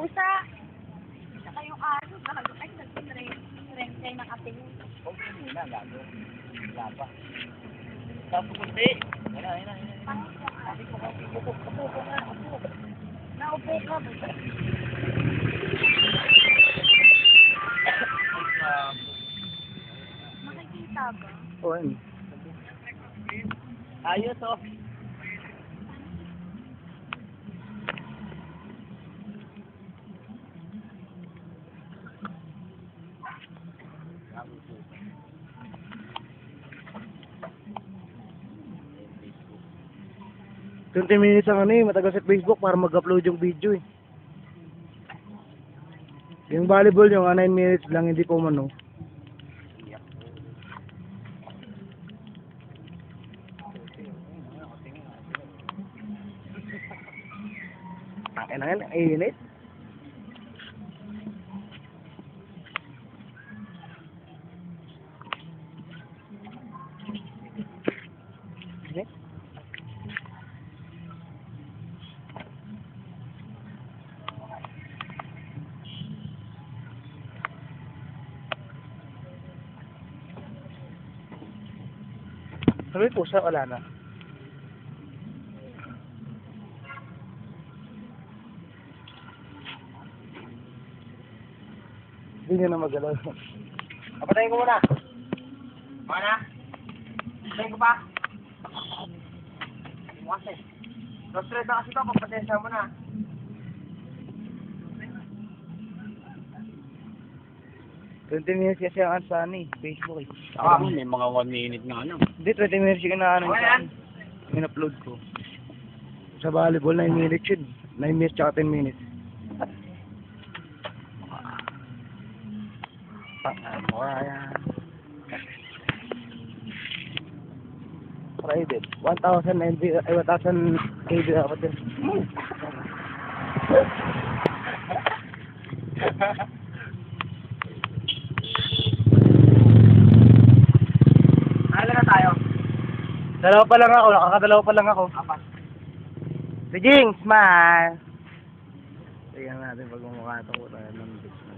pusa. Saka yung aso, nakagot ay nag-trend kayo ng ating. Okay, muna, gago. Wala pa. Tapos kunti. Yan na. Upo nga. Naupo ka. Makikita ba? Oo, ayun. Ayos, oh. Twenty minutes ang ano eh, matagal sa Facebook para mag-upload yung video eh. Yung volleyball yung 9 minutes lang, hindi po mano. Akin na yan, init. Init. Sabi po sa wala na. Hindi nyo na magalaw. Kapatayin ko muna. Mana? Kapatayin ko pa. Kasi. Stress na kasi ito, pagpatensya mo na. Minutes kasi ang sa ano eh, Facebook eh. May mga 1 minute nga ano. Hindi, 20 minutes yung inaano Okay sa yan. in-upload ko. Sa volleyball, 9 minutes yun. 9 minutes tsaka 10 minutes. Ayan. Private. 1,000 MB, ay 1,000 KB dapat yun. Nakala na tayo. Dalawa pa lang ako, nakakadalawa pa lang ako. Apat. Si Jing, smile! Tingnan natin pag mumukha ito ko tayo ng bitch na.